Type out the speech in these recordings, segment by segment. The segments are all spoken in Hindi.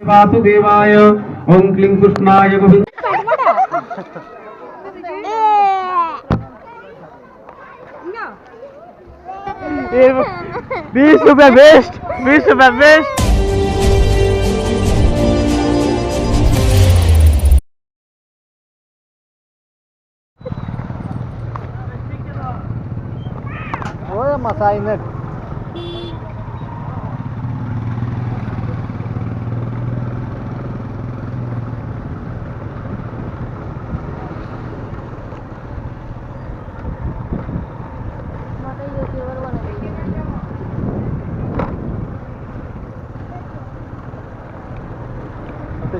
वासुदेवाय ओम क्लीं कृष्णाय गोविंद। 20 रुपए वेस्ट, 20 रुपए वेस्ट। ओए मसाई ने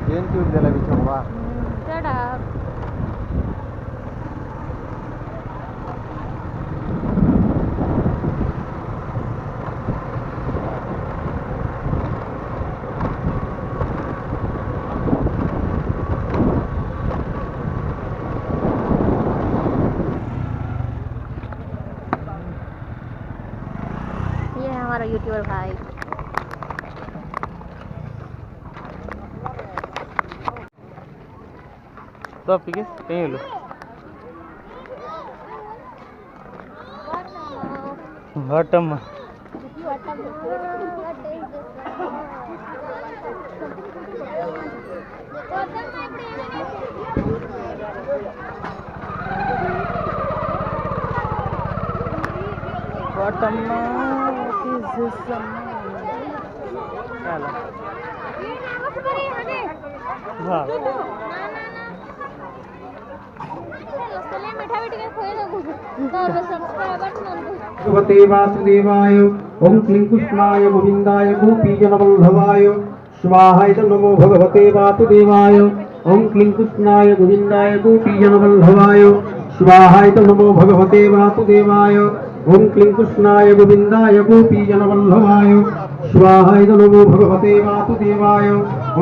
जेन की उद्याला बिचवा ये है हमारा यूट्यूबर भाई। तो पीके कहीं लो घटम भगवते वासुदेवाय ओम क्लीं कृष्णाय गोविंदाय गोपीजनवल्लभाय स्वाहाय नमो भगवते वासुदेवाय ओम क्लीं कृष्णाय गोविंदाय गोपीजनवल्लभाय स्वाहाय नमो भगवते वासुदेवाय ओम क्लीं कृष्णाय गोविंदाय गोपीजनवल्लभाय स्वाहाय नमो भगवते वासुदेवाय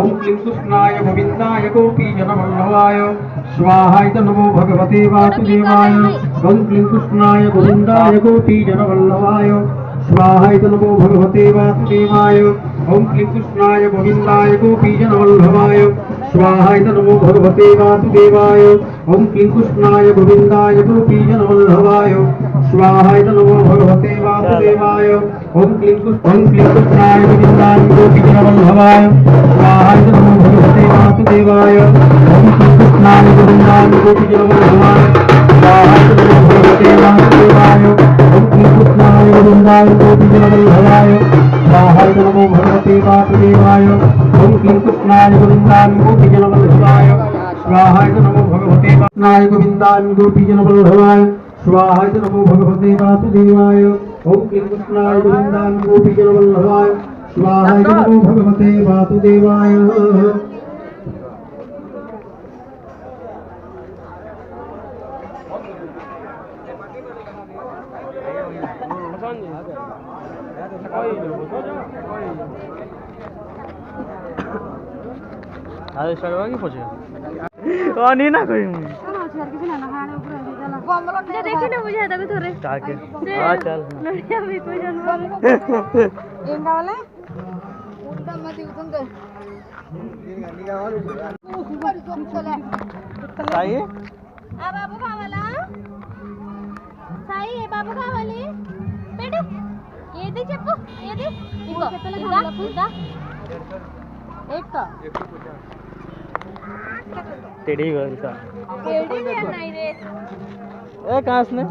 ओम क्लीं कृष्णाय गोविंदाय गोपीजनवल्लभाय स्वाहाय नमो भगवते वासुदेवाय ओम क्लीं कृष्णाय गोविंदाय गोपीजनवल्लभाय स्वाहाय नमो भगवते वासुदेवाय ओम क्लीं कृष्णाय गोविंदाय गोपीजनवल्लभाय स्वाहाय नमो भगवते वासुदेवाय ओम क्लीं कृष्णाय गोविंदाय गोपीजनवल्लभाय स्वाहाय नमो भगवते वासुदेवाय ओम क्लीं कृष्णाय गोविंदाय गोपीजनवल्लभाय स्वाहाय नमो भगवते वासुदेवाय ओम क्लीं कृष्णाय गोविंदाय गोपीजनवल्लभाय स्वाहाय नमो भगवते वासुदेवाय ओम क्लीं कृष्णाय गोविंदाय गोपीजनवल्लभाय स्वाहाय नमो भगवते वासुदेवाय ओम क्लीं कृष्णाय गोविंदाय गोपीजनवल्लभाय स्वाहाय नमो भगवते कृष्णाय गोविंदाय गोपीजनवल्लभाय स्वाहाय नमो भगवते वासुदेवाय ओम क्लीं कृष्णाय गोविंदाय गोपीजनवल्लभाय स्वाहाय नमो भगवते वासुदेवाय। अरे शर्मा की पूछे और नहीं ना कोई देखी ना मुझे तभी थोड़े ताके हां चल लड़िया भी कोई जानवर ఏం కావాలి ఉంటామ్మా దిగుతుంది సాయి ఆ బాబు కావాలా సాయి ఏ బాబు కావాలి పెట్టు ఏది చెప్పు ఏది ఇగో ఇదా टेढ़ी गई का टेढ़ी भी है नहीं रे ए कहां से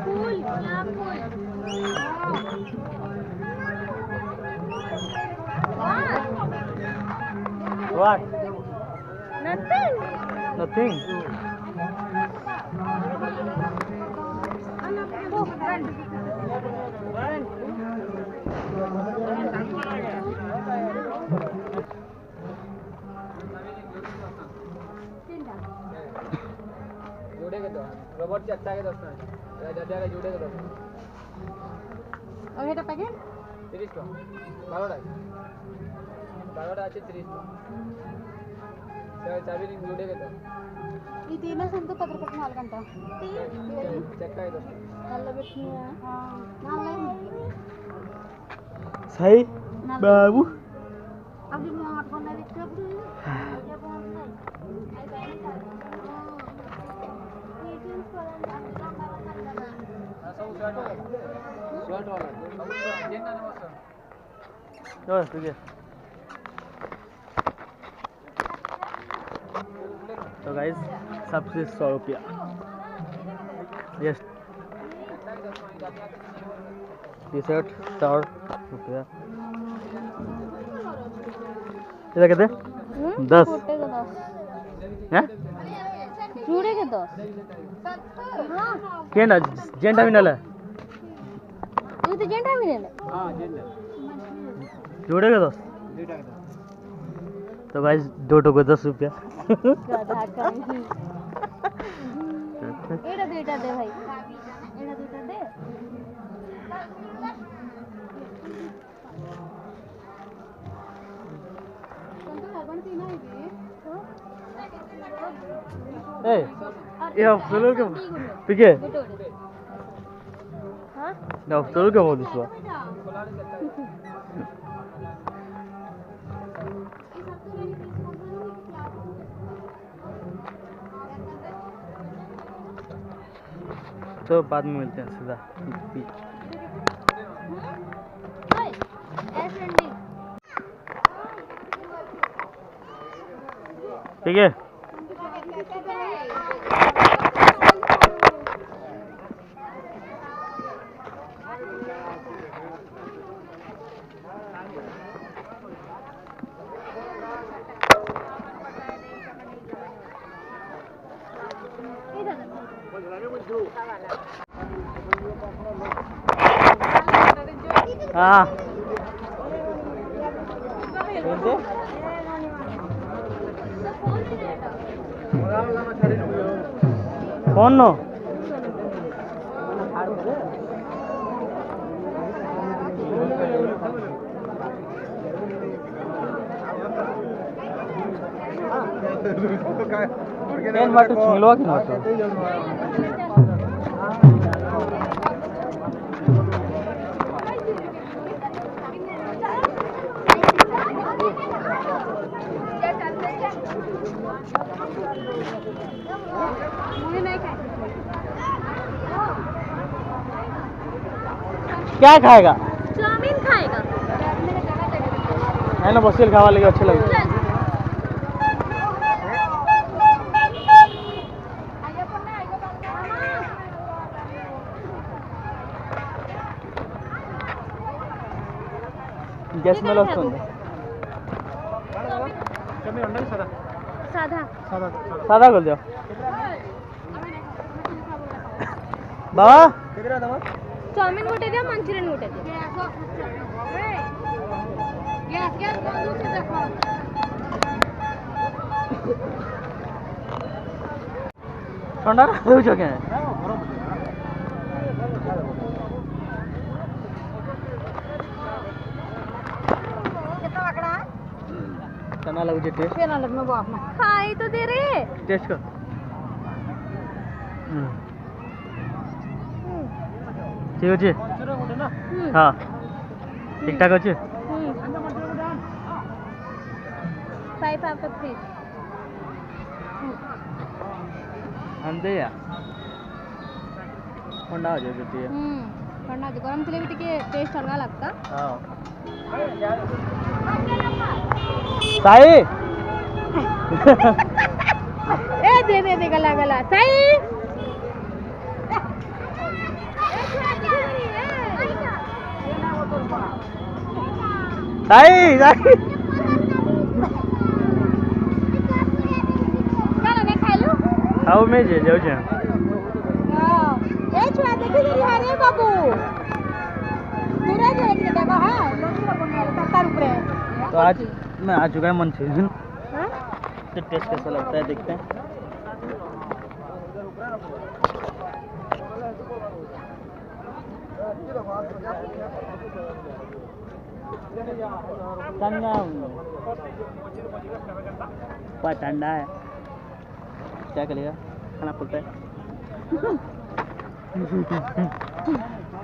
फूल गुलाब फूल व्हाट नथिंग नथिंग रोबोट चे अच्छा के दोस्त दादा जुड़े के दोस्त और এটা প্যাকেট 30 টাকা 12টা আছে 30 টাকা चाबी रिंग जुड़े के तो ఈ తీన సంత 10 రూపాయలు 4 గంట చెక్ అయ్యి दोस्त నల్ల పెట్టినా నల్ల सही बाबू अभी मोहट बना दे चुप ये बोल नहीं आई बहन का ये चीज करन शर्ट वाला जेन ना मस्त ओए ठीक है। तो गाइस सबसे 100 रुपया यस टी शर्ट 100 रुपया इधर कहते 10 छोटे का 10 हैं जुड़े के 10 हां क्या ना जेंटा भी नला ये तो जेंटा भी ले हां जेन जोड़े का 10 दुईटा के तो गाइस दो टो को 10 रुपया गधा कहीं एड़ा देटा दे भाई एड़ा देटा दे ए ये अफसर के ठीक है हां ना अफसर के बोल दिसवा तो बाद में मिलते हैं सीधा हाय एसएनडी ठीक है। हाँ कौन नो ಏನ್ ಮಾಡು ಚಿಂಗ್ಲೋಗಿ ಮಾಡು क्या खाएगा? चाउमीन खाएगा। है ना बसेल खावा लगे अच्छे लगे गैस में वస్తుంది साधा सादा कर दियो बाबा चाउमीन गोटे दियो मंचूरियन गोटे दियो गैस गैस बंद होते देखो ठंडा हो जो क्या कितना आंकड़ा तना लगू जे टेस्ट केना लगना बाप में खाई तो दे रे टेस्ट कर ठीक अछि हां ठीक ठाक अछि 5 out of 3 अंदे या ठंडा हो जाए बेटी ठंडा जो गरम ଥିଲେ ବି ଟିକେ टेस्ट अलग लगता हां साई ए दे गला गला साई साई साई चलो मैं खा लूं खाओ में जे जाओ जे ए छुआ देखि रे रे बाबू दूर है देखो हां सरकार ऊपर तो आज मैं आ चुका है मंचूरियन हां तो टेस्ट कैसा लगता है देखते हैं ठंडा है क्या करेगा खाना पड़ता है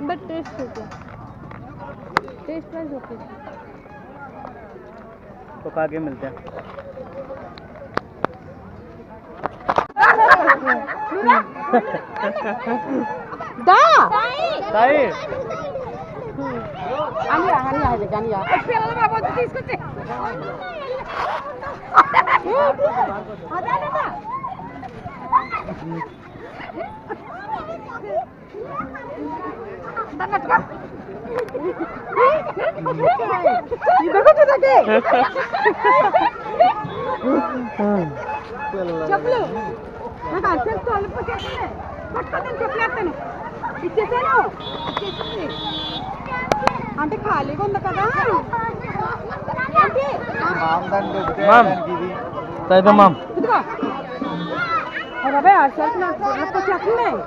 बट टेस्ट वाइज ओके तो खा के मिलते हैं। दा ताई Ania. Espera, बाबू తీసుకొచ్చి అదే చెప్పులు నాకు అర్థం తోలిపోతే పట్టుకొని చెప్పలేస్తాను ఇచ్చేసాను అంటే ఖాళీగా ఉంది కదా మామ్ తాయితో మామ్ ఇదిగో అరే అసలు నాకు వచ్చేస్తున్నాయి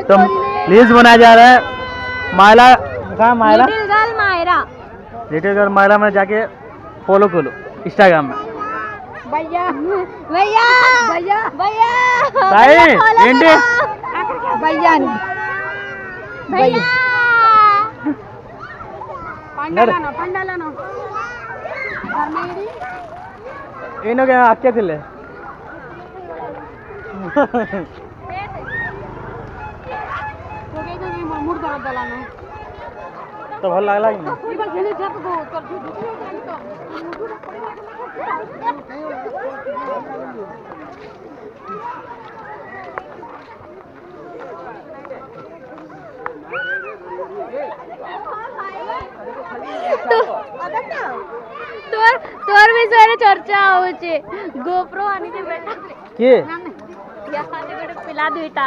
तो प्लीज बनाया जा रहा है मायला कहाँ मायला लिटिल गर्ल मायला में जाके फॉलो करो इंस्टाग्राम में भैया भैया भैया भैया ताई ఏంటి भैया भैया पंडालानो पंडालानो ಏನೋ ಹಾಕ್ಯತಿಲ್ಲ तो भल लागला कि नहीं तोर विषय चर्चा होचे गोप्रो आणि ते बेटा के याने कडे पिला दुईटा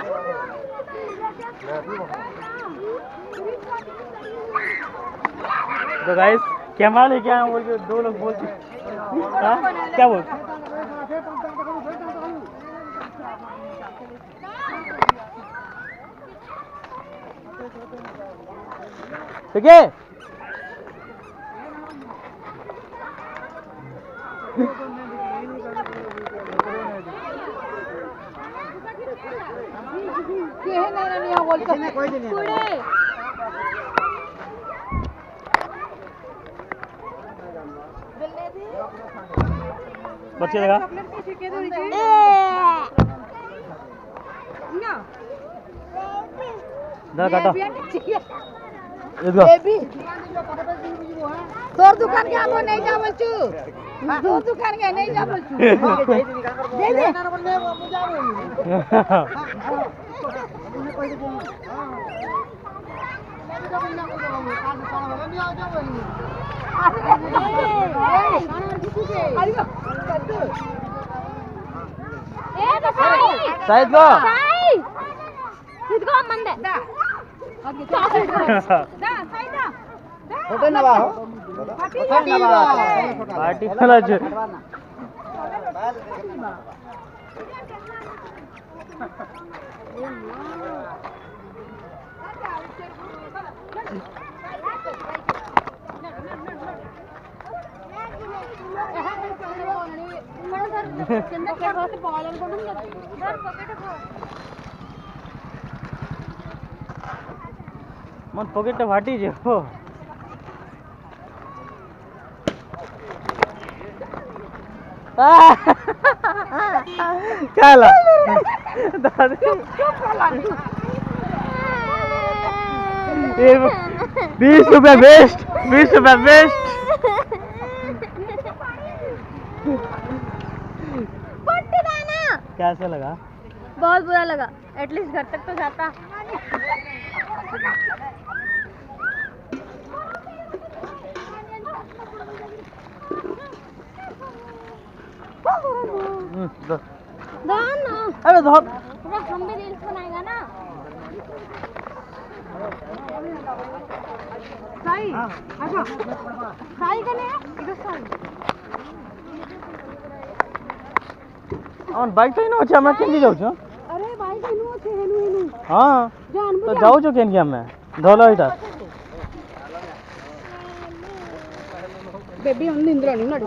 तो गाइस कैमरा लेके आए बोल के दो लोग बोलते हाँ क्या बोल ठीक है बच्चे लगा इधर काटो तोर दुकान के आगो नहीं जा बोलचू तोर दुकान के नहीं जा बोलचू दे दे साइड को ఇదిగో మందే फोटो ना बाहो फोटो ना बाहो पार्टी वाला जो मन पॉकेट फाटी जो क्या ला 20 रुपए वेस्ट 20 रुपए वेस्ट कैसा लगा बहुत बुरा लगा एटलीस्ट घर तक तो जाता अरे धो हम भी रील्स बनाएगा ना साई अच्छा साई कने इधर साई बाइक तो ही ना अच्छा मैं केंदी जाऊँ अरे बाइक हेनु छे हेनु हाँ तो जाऊँ केन क्या मैं धोलो इधर बेबी हम निंद्रा नहीं ना